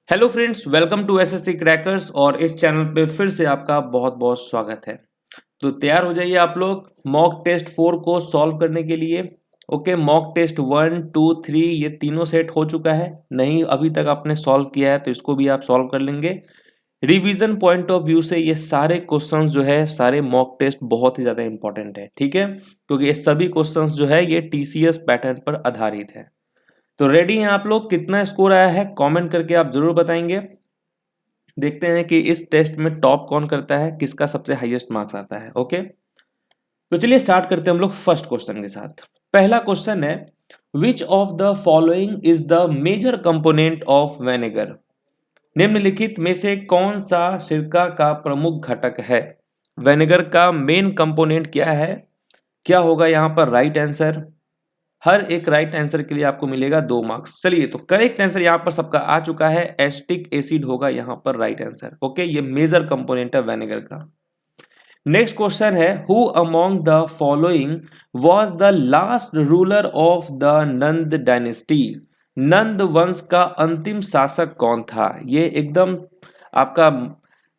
Hello friends, welcome to SSC crackers. और इस channel पे फिर से आपका बहुत बहुत स्वागत है। तो तैयार हो जाइए आप लोग मॉक टेस्ट 4 को सॉल्व करने के लिए। ओके, मॉक टेस्ट 1, 2, 3 ये तीनों सेट हो चुका है। नहीं अभी तक आपने सॉल्व किया है तो इसको भी आप सॉल्व कर लेंगे। रिवीजन पॉइंट ऑफ व्यू से ये सारे क्वेश्चंस जो है, सारे मॉक टेस्ट बहुत ही ज़्यादा इंपॉर्टेंट है, ठीक है, क्योंकि ये सभी क्वेश्चंस जो है ये टीसीएस पैटर्न पर आधारित है। तो रेडी हैं आप लोग? कितना स्कोर आया है कमेंट करके आप जरूर बताएंगे। देखते हैं कि इस टेस्ट में टॉप कौन करता है, किसका सबसे हाईएस्ट मार्क्स आता है। ओके, तो चलिए स्टार्ट करते हैं हम लोग फर्स्ट क्वेश्चन के साथ। पहला क्वेश्चन है, which of the following is the major component of vinegar? निम्नलिखित में से कौन सा सिरका का प्रमुख घटक है? वेनेगर का मेन कंपोनेंट क्या है? क्या होगा यहाँ पर राइट आंसर? हर एक राइट आंसर के लिए आपको मिलेगा 2 मार्क्स। चलिए, तो करेक्ट आंसर यहाँ पर सबका आ चुका है, एसिटिक एसिड होगा यहाँ पर राइट आंसर। ओके, ये मेजर कंपोनेंट है वेनेगर का। नेक्स्ट क्वेश्चन है, who among the following was the last ruler of the Nanda dynasty? Nanda वंश का अंतिम शासक कौन था? ये एकदम आपका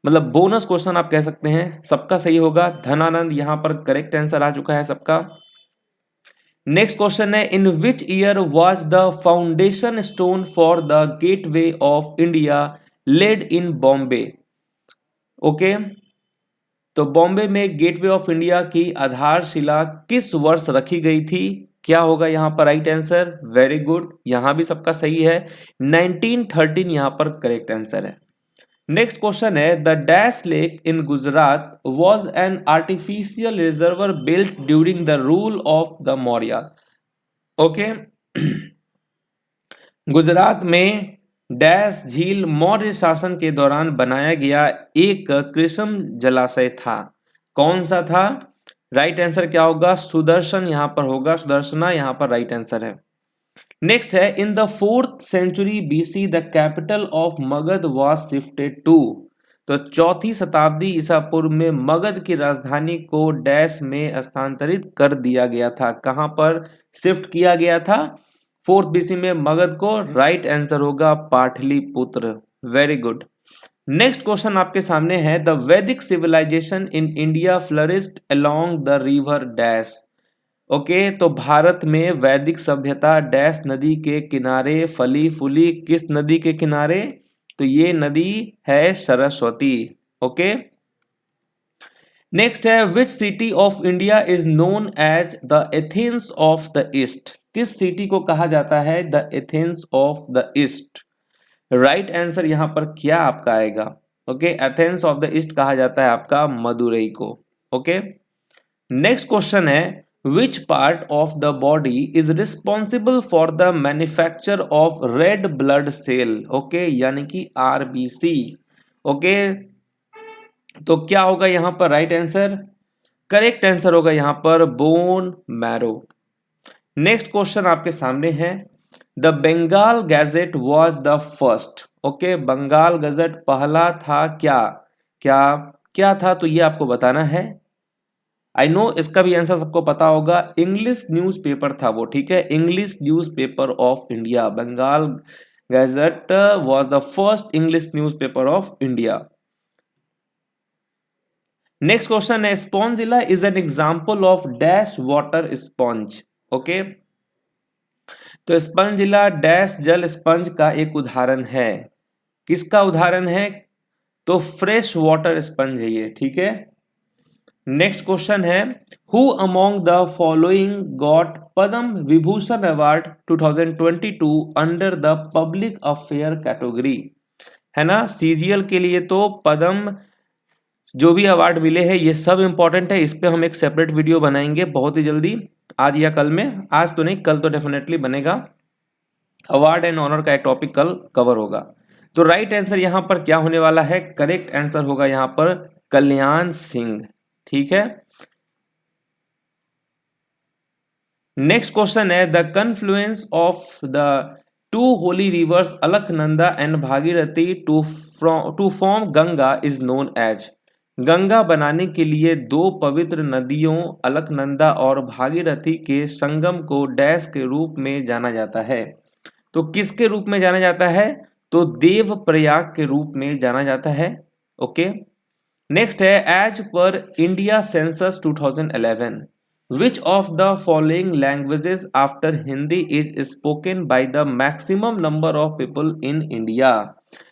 मतलब बोनस क्वेश्चन आप कह सकते हैं, सबका सही होगा। धनानंद यहाँ पर करेक्ट आंसर आ चुका है सबका। नेक्स्ट क्वेश्चन है, in which year was the foundation stone for the gateway of India laid in Bombay? Okay, तो बॉम्बे में गेटवे ऑफ इंडिया की आधारशिला किस वर्ष रखी गई थी? क्या होगा यहाँ पर राइट आंसर? वेरी गुड, यहां भी सबका सही है, 1913 यहां पर करेक्ट आंसर है। नेक्स्ट क्वेश्चन है, the dash lake in Gujarat was an artificial reservoir built during the rule of the Maurya? Okay, Gujarat में डैश झील मौर्य शासन के दौरान बनाया गया एक कृत्रिम जलाशय था। कौन सा था? राइट आंसर क्या होगा? सुदर्शन यहाँ पर होगा, सुदर्शना यहाँ पर राइट आंसर है। नेक्स्ट है, in the 4th century BC the capital of Magadha was shifted to? तो 4वीं शताब्दी ईसा पूर्व में मगध की राजधानी को डैश में स्थानांतरित कर दिया गया था। कहां पर शिफ्ट किया गया था 4th बीसी में मगध को? राइट आंसर होगा Pataliputra. Very good. Next question आपके सामने है, the Vedic civilisation in India flourished along the river dash? Okay, तो भारत में वैदिक सभ्यता डैश नदी के किनारे फली फूली? किस नदी के किनारे? तो ये नदी है सरस्वती। ओके, नेक्स्ट है, which city of India is known as the Athens of the East? किस सिटी को कहा जाता है the Athens of the East? Right answer यहां पर क्या आपका आएगा? Okay, Athens of the East कहा जाता है आपका मदुरई को। ओके, नेक्स्ट क्वेश्चन है, which part of the body is responsible for the manufacture of red blood cell? Okay, यानी कि आरबीसी। ओके, तो क्या होगा यहां पर राइट आंसर? करेक्ट आंसर होगा यहां पर बोन मैरो। नेक्स्ट क्वेश्चन आपके सामने है, the Bengal Gazette was the first? Okay, Bengal Gazette पहला था क्या? क्या क्या था? तो ये आपको बताना है। आई नो इसका भी आंसर सबको पता होगा, इंग्लिश न्यूज़पेपर था वो, ठीक है, English newspaper of India. Bengal gazette was the first English newspaper of India. Next question है, spongilla is an example of dash water sponge? Okay, तो स्पंजिला डैश जल स्पंज का एक उदाहरण है। किसका उदाहरण है? तो फ्रेश वाटर स्पंज है ये, ठीक है। नेक्स्ट क्वेश्चन है, who among the following got Padma Vibhushan award 2022 under the public affair category? है ना, सीजीएल के लिए तो पद्म जो भी अवार्ड मिले हैं ये सब इंपॉर्टेंट है। इस पे हम एक सेपरेट वीडियो बनाएंगे बहुत ही जल्दी, आज या कल में। आज तो नहीं, कल तो डेफिनेटली बनेगा। अवार्ड एंड ऑनर का एक टॉपिक कल कवर होगा। तो राइट आंसर यहां पर क्या होने वाला है? करेक्ट आंसर होगा यहां पर कल्याण सिंह, ठीक है। नेक्स्ट क्वेश्चन है, the confluence of the two holy rivers Alaknanda and Bhagirathi to form Ganga is known as? Ganga बनाने के लिए दो पवित्र नदियों अलकनंदा और भागीरथी के संगम को डैश के रूप में जाना जाता है? तो किसके रूप में जाना जाता है? तो देव प्रयाग के रूप में जाना जाता है। ओके, नेक्स्ट है as per India census 2011 which of the following languages after Hindi is spoken by the maximum number of people in India.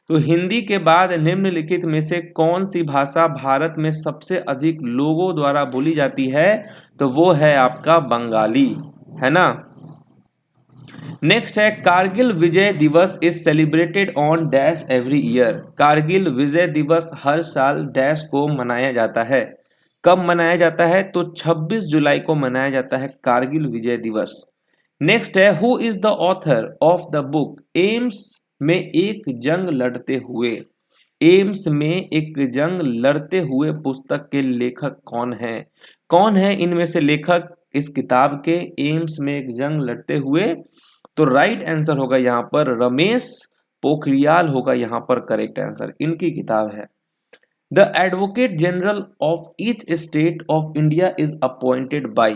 तो हिंदी के बाद निम्नलिखित में से कौन सी भाषा भारत में सबसे अधिक लोगों द्वारा बोली जाती है? तो वो है आपका बंगाली, है ना। नेक्स्ट है Kargil Vijay Diwas is celebrated on dash every year. Kargil Vijay Diwas हर साल डैश को मनाया जाता है। कब मनाया जाता है? तो 26 जुलाई को मनाया जाता है कारगिल विजय दिवस। नेक्स्ट है who is the author of the book AIIMS में एक जंग लड़ते हुए। एम्स में एक जंग लड़ते हुए पुस्तक के लेखक कौन है? कौन है इनमें से लेखक इस किताब के एम्स में एक जंग लड़ते हुए? तो राइट आंसर होगा यहाँ पर रमेश पोखरियाल होगा यहाँ पर करेक्ट आंसर, इनकी किताब है। The advocate general of each state of India is appointed by.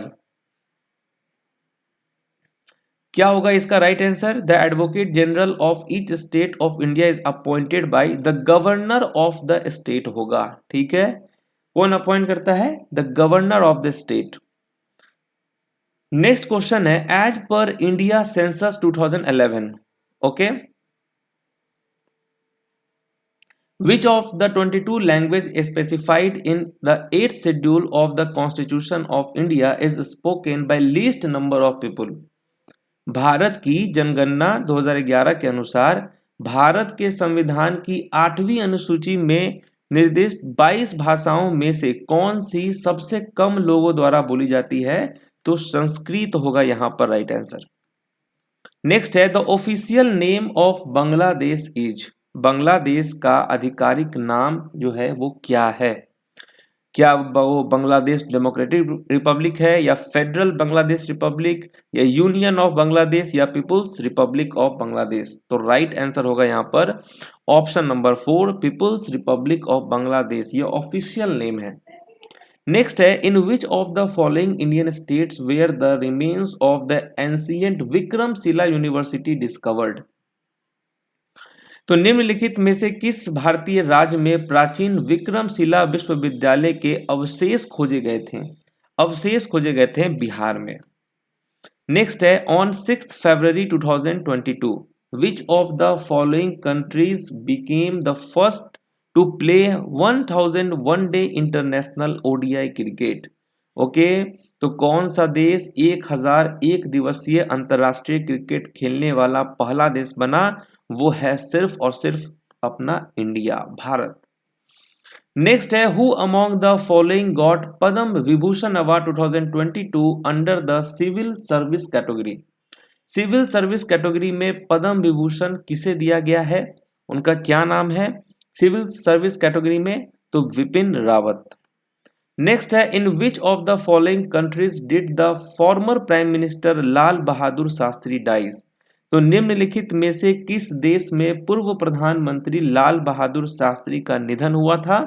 क्या होगा इसका right answer? The advocate general of each state of India is appointed by the governor of the state होगा। ठीक है, कौन अपॉइंट करता है? The governor of the state. Next question है as per India census 2011 okay which of the 22 language specified in the 8th schedule of the constitution of India is spoken bye least number of people. Bharat की जनगणना 2011 के अनुसार भारत के संविधान की 8वीं अनुसूची में निर्दिष्ट 22 भाषाओं में से कौन सी सबसे कम लोगों द्वारा बोली जाती है? तो संस्कृत होगा यहां पर राइट आंसर। नेक्स्ट है the official name of Bangladesh is. Bangladesh का आधिकारिक नाम जो है वो क्या है? क्या वो बांग्लादेश डेमोक्रेटिक रिपब्लिक है, या फेडरल बांग्लादेश रिपब्लिक, या यूनियन ऑफ बांग्लादेश, या पीपुल्स रिपब्लिक ऑफ बांग्लादेश? तो राइट आंसर होगा यहाँ पर option number 4 people's republic of Bangladesh, ये ऑफिशियल नेम है। नेक्स्ट है in which of the following Indian states where the remains of the ancient Vikramshila university discovered. तो निम्नलिखित में से किस भारतीय राज्य में प्राचीन विक्रमशिला विश्वविद्यालय के अवशेष खोजे गए थे? अवशेष खोजे गए थे बिहार में। नेक्स्ट है on 6 February 2022 which of the following countries became the first to play 1000 one day international ODI cricket. Okay, तो कौन सा देश 1001 दिवसीय अंतरराष्ट्रीय क्रिकेट खेलने वाला पहला देश बना? वो है सिर्फ और सिर्फ अपना इंडिया, भारत। नेक्स्ट है who among the following got Padma Vibhushan award 2022 under the civil service category. Civil service category में पद्म विभूषण किसे दिया गया है? उनका क्या नाम है सिविल सर्विस कैटेगरी में? तो विपिन रावत। नेक्स्ट है in which of the following countries did the former prime minister Lal Bahadur Shastri dies. तो निम्नलिखित में से किस देश में पूर्व प्रधानमंत्री लाल बहादुर शास्त्री का निधन हुआ था?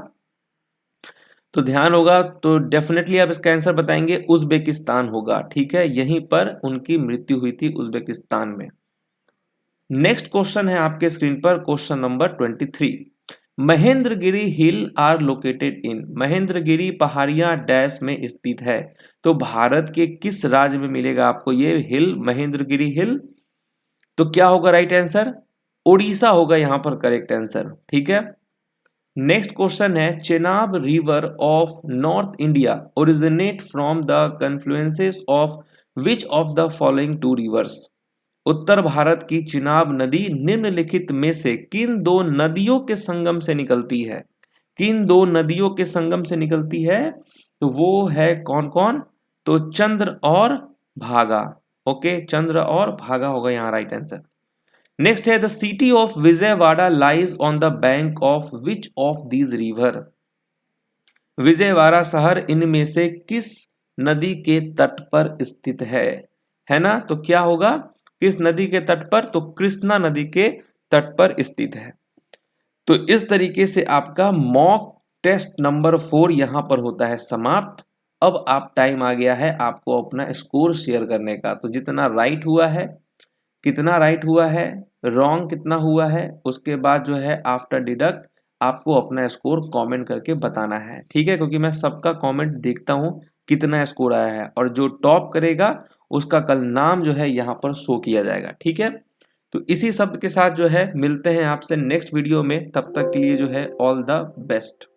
तो ध्यान होगा, तो डेफिनेटली आप इसका आंसर बताएंगे उज्बेकिस्तान होगा। ठीक है, यहीं पर उनकी मृत्यु हुई थी उज्बेकिस्तान में। नेक्स्ट क्वेश्चन है आपके स्क्रीन पर question number 23 Mahendragiri hill are located in. Mahendragiri पहाड़ियां डैश में स्थित है। तो भारत के किस राज्य में मिलेगा आपको ये हिल, महेंद्रगिरी हिल? तो क्या होगा राइट आंसर? ओडिशा होगा यहां पर करेक्ट आंसर। ठीक है, नेक्स्ट क्वेश्चन है Chenab river of north India originate from the confluences of which of the following two rivers. उत्तर भारत की चिनाब नदी निम्नलिखित में से किन दो नदियों के संगम से निकलती है? किन दो नदियों के संगम से निकलती है? तो वो है कौन कौन? तो चंद्र और भागा। ओके, चंद्र और भागा होगा यहाँ राइट आंसर। नेक्स्ट है the city of Vijayawada lies on the bank of which of these river. Vijayawada शहर इनमें से किस नदी के तट पर स्थित है ना? तो क्या होगा किस नदी के तट पर? तो कृष्णा नदी के तट पर स्थित है। तो इस तरीके से आपका मॉक टेस्ट नंबर 4 यहां पर होता है समाप्त। अब आप टाइम आ गया है आपको अपना स्कोर शेयर करने का। तो जितना राइट हुआ है, कितना राइट हुआ है रॉन्ग कितना हुआ है, उसके बाद जो है आफ्टर डिडक्ट आपको अपना स्कोर कमेंट करके बताना है, ठीक है, क्योंकि मैं सबका कमेंट देखता हूँ कितना स्कोर आया है, और जो टॉप करेगा उसका कल नाम जो है यहाँ पर शो किया जाएगा, ठीक है। तो इसी शब्द के साथ जो है मिलते हैं आपसे नेक्स्ट वीडियो में, तब तक के लिए जो है ऑल द बेस्ट।